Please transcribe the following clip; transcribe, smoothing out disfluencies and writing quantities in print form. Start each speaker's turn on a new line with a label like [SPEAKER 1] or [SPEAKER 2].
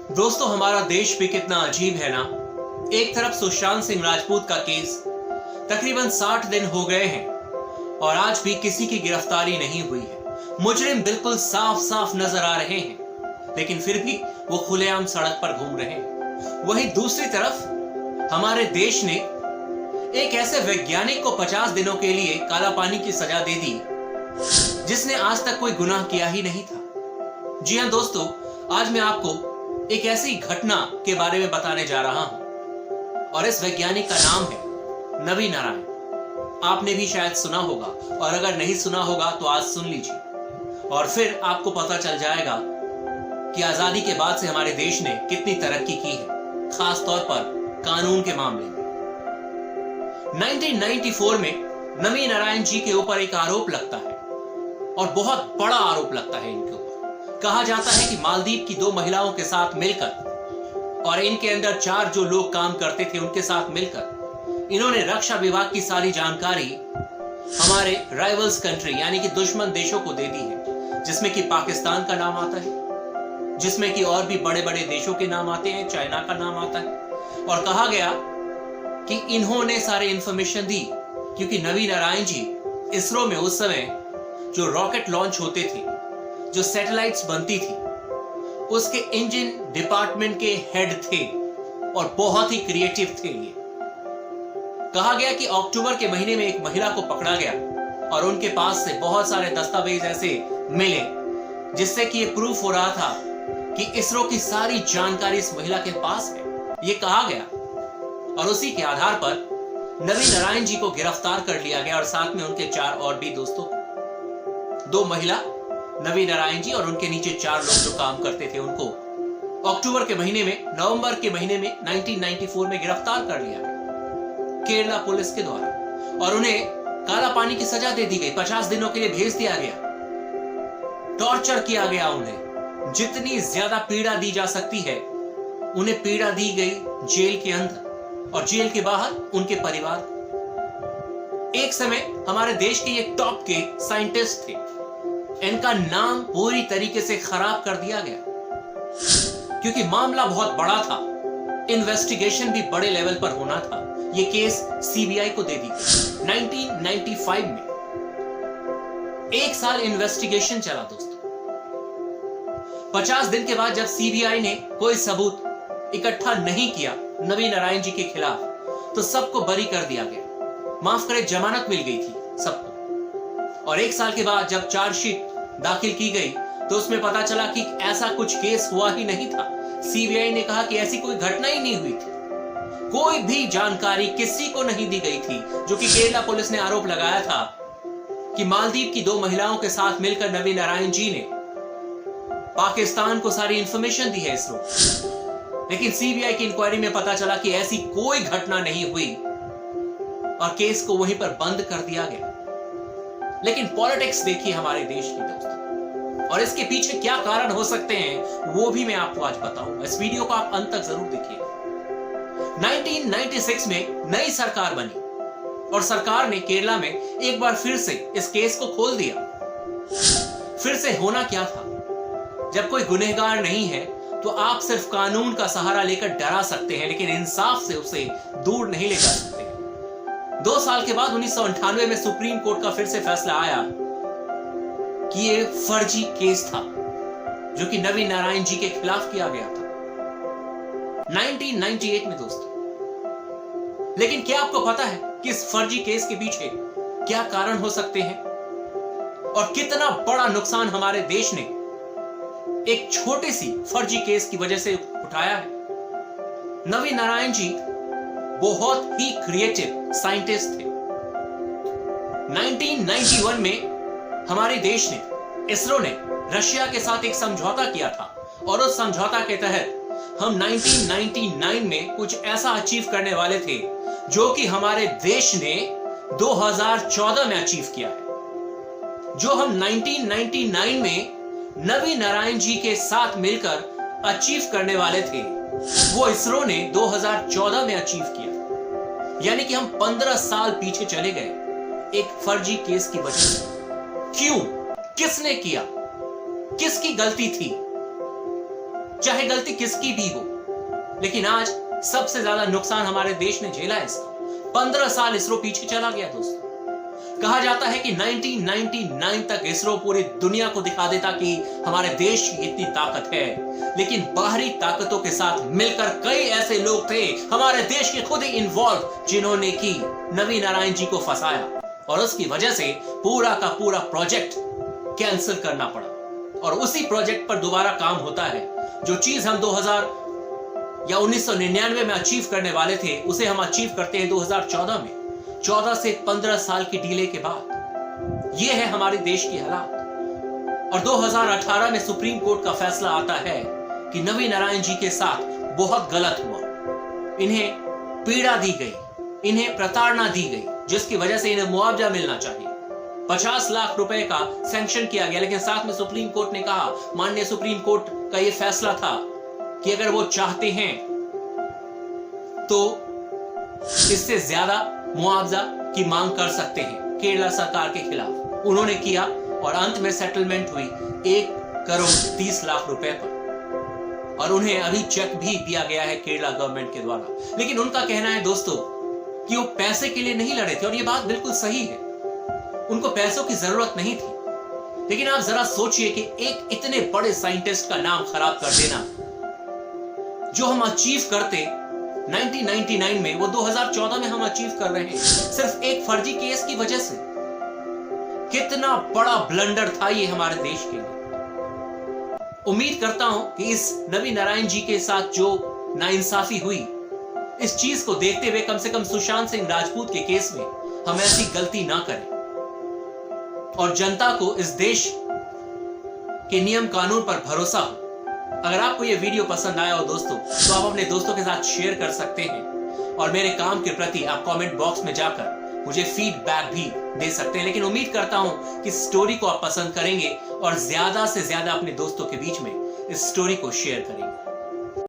[SPEAKER 1] दोस्तों, हमारा देश भी कितना अजीब है ना। एक तरफ सुशांत सिंह राजपूत का केस तकरीबन 60 दिन हो गए हैं और आज भी किसी की गिरफ्तारी नहीं हुई है। मुजरिम बिल्कुल साफ साफ नजर आ रहे हैं, लेकिन फिर भी वो खुलेआम सड़क पर घूम रहे हैं। वहीं दूसरी तरफ हमारे देश ने एक ऐसे वैज्ञानिक को 50 दिनों के लिए काला पानी की सजा दे दी जिसने आज तक कोई गुनाह किया ही नहीं था। जी हां दोस्तों, आज मैं आपको एक ऐसी घटना के बारे में बताने जा रहा हूं और इस वैज्ञानिक का नाम है नवी नारायण। आपने भी शायद सुना होगा और अगर नहीं सुना होगा तो आज सुन लीजिए और फिर आपको पता चल जाएगा कि आजादी के बाद से हमारे देश ने कितनी तरक्की की है, खास तौर पर कानून के मामले में। 1994 में नवी नारायण जी के ऊपर एक आरोप लगता है और बहुत बड़ा आरोप लगता है इनके ऊपर। कहा जाता है कि मालदीव की 2 महिलाओं के साथ मिलकर और इनके अंदर 4 जो लोग काम करते थे उनके साथ मिलकर इन्होंने रक्षा विभाग की सारी जानकारी हमारे राइवल्स कंट्री यानी कि दुश्मन देशों को दे दी है, जिसमें कि पाकिस्तान का नाम आता है, जिसमें कि और भी बड़े बड़े देशों के नाम आते हैं, चाइना का नाम आता है। और कहा गया कि इन्होंने सारे इंफॉर्मेशन दी क्योंकि नवी नारायण जी इसरो में उस समय जो रॉकेट लॉन्च होते थे, जो सैटेलाइट्स बनती थी, उसके इंजन डिपार्टमेंट के हेड थे और बहुत ही क्रिएटिव थे ये। कहा गया कि अक्टूबर के महीने में एक महिला को पकड़ा गया और उनके पास से बहुत सारे दस्तावेज ऐसे मिले जिससे कि ये प्रूफ हो रहा था कि इसरो की सारी जानकारी इस महिला के पास है, ये कहा गया। और उसी के आधार पर नवी नारायण जी को गिरफ्तार कर लिया गया और साथ में उनके 4 और भी दोस्तों, 2 महिला, नवी नारायण जी और उनके नीचे 4 लोग जो काम करते थे, उनको अक्टूबर के महीने में, नवंबर के महीने में 1994 में गिरफ्तार कर लिया गया केरला पुलिस के द्वारा और उन्हें काला पानी की सजा दे दी गई। 50 दिनों के लिए भेज दिया गया, टॉर्चर किया गया, उन्हें जितनी ज्यादा पीड़ा दी जा सकती है उन्हें पीड़ा दी गई जेल के अंदर और जेल के बाहर उनके परिवार। एक समय हमारे देश के ये टॉप के साइंटिस्ट थे, इनका नाम पूरी तरीके से खराब कर दिया गया क्योंकि मामला बहुत बड़ा था, इन्वेस्टिगेशन भी बड़े लेवल पर होना था। ये केस सीबीआई को दे दी गई 1995 में। 1 साल इन्वेस्टिगेशन चला दोस्तों। 50 दिन के बाद जब सीबीआई ने कोई सबूत इकट्ठा नहीं किया नवी नारायण जी के खिलाफ तो सबको बरी कर दिया गया, माफ करें, जमानत मिल गई थी सबको। और 1 साल के बाद जब चार्जशीट दाखिल की गई तो उसमें पता चला कि ऐसा कुछ केस हुआ ही नहीं था। सीबीआई ने कहा कि ऐसी कोई घटना ही नहीं हुई थी, कोई भी जानकारी किसी को नहीं दी गई थी, जो कि केरला पुलिस ने आरोप लगाया था कि मालदीव की 2 महिलाओं के साथ मिलकर नवी नारायण जी ने पाकिस्तान को सारी इंफॉर्मेशन दी है इसरो। लेकिन सीबीआई की इंक्वायरी में पता चला कि ऐसी कोई घटना नहीं हुई और केस को वहीं पर बंद कर दिया गया। लेकिन पॉलिटिक्स देखिए हमारे देश की दोस्तों, और इसके पीछे क्या कारण हो सकते हैं वो भी मैं आपको आज बताऊंगा। इस वीडियो को आप अंत तक जरूर देखिएगा। 1996 में नई सरकार बनी और सरकार ने केरला में एक बार फिर से इस केस को खोल दिया। फिर से होना क्या था, जब कोई गुनहगार नहीं है तो आप सिर्फ कानून का सहारा लेकर डरा सकते हैं, लेकिन इंसाफ से उसे दूर नहीं ले जा सकते। 2 साल के बाद 1998 में सुप्रीम कोर्ट का फिर से फैसला आया कि ये फर्जी केस था जो कि नवी नारायण जी के खिलाफ किया गया था 1998 में दोस्तों। लेकिन क्या आपको पता है कि इस फर्जी केस के पीछे क्या कारण हो सकते हैं और कितना बड़ा नुकसान हमारे देश ने एक छोटी सी फर्जी केस की वजह से उठाया है? नवी नारायण जी बहुत ही क्रिएटिव साइंटिस्ट थे। 1991 में हमारे देश ने, इसरो ने रशिया के साथ एक समझौता किया था और उस समझौता के तहत हम 1999 में कुछ ऐसा अचीव करने वाले थे जो कि हमारे देश ने 2014 में अचीव किया है। जो हम 1999 में नवी नारायण जी के साथ मिलकर अचीव करने वाले थे वो इसरो ने 2014 में अचीव किया। यानी कि हम 15 साल पीछे चले गए एक फर्जी केस की वजह से। क्यों? किसने किया? किसकी गलती थी? चाहे गलती किसकी भी हो। लेकिन आज सबसे ज्यादा नुकसान हमारे देश ने झेला है इसका। 15 साल इसरो पीछे चला गया दोस्तों। कहा जाता है कि 1999 तक इसरो पूरी दुनिया को दिखा देता कि हमारे देश की इतनी ताकत है, लेकिन बाहरी ताकतों के साथ मिलकर कई ऐसे लोग थे हमारे देश के खुद ही इन्वॉल्व, जिन्होंने की नवीन नारायण जी को फंसाया और उसकी वजह से पूरा का पूरा प्रोजेक्ट कैंसिल करना पड़ा। और उसी प्रोजेक्ट पर दोबारा काम होता है। जो चीज हम 2000 या 1999 में अचीव करने वाले थे, उसे हम अचीव करते हैं 2014 में। 14 से 15 साल की डिले के बाद। यह है हमारे देश की हालात। और 2018 में सुप्रीम कोर्ट का फैसला आता है कि नवीन नारायण जी के साथ बहुत गलत हुआ। इन्हें पीड़ा दी गई, इन्हें प्रताड़ना दी गई, जिसकी वजह से इन्हें मुआवजा मिलना चाहिए। 50 लाख रुपए का सैंक्शन किया गया, लेकिन साथ में सुप्रीम कोर्ट ने कहा, माननीय सुप्रीम कोर्ट का यह फैसला था कि अगर वो चाहते हैं तो इससे ज्यादा मुआवजा की मांग कर सकते हैं केरला सरकार के खिलाफ। उन्होंने किया और अंत में सेटलमेंट हुई 1,30,00,000 रुपए पर। और उन्हें अभी चेक भी दिया गया है केरला गवर्नमेंट के द्वारा। लेकिन उनका कहना है दोस्तों कि वो पैसे के लिए नहीं लड़े थे, और ये बात बिल्कुल सही है। उनको पैसों की जरूरत नहीं थी। लेकिन आप जरा सोचिए कि एक इतने बड़े साइंटिस्ट का नाम खराब कर देना, जो हम अचीव करते 1999 में, वो 2014 में हम अचीव कर रहे हैं सिर्फ एक फर्जी केस की वजह से। कितना बड़ा ब्लंडर था ये हमारे देश के लिए। उम्मीद करता हूं कि इस नवीन नारायण जी के साथ जो नाइंसाफी हुई, इस चीज को देखते हुए कम से कम सुशांत सिंह राजपूत के केस में हम ऐसी गलती ना करें और जनता को इस देश के नियम कानून पर भरोसा हो। अगर आपको यह वीडियो पसंद आया हो दोस्तों, तो आप अपने दोस्तों के साथ शेयर कर सकते हैं और मेरे काम के प्रति आप कमेंट बॉक्स में जाकर मुझे फीडबैक भी दे सकते हैं। लेकिन उम्मीद करता हूं कि स्टोरी को आप पसंद करेंगे और ज्यादा से ज्यादा अपने दोस्तों के बीच में इस स्टोरी को शेयर करेंगे।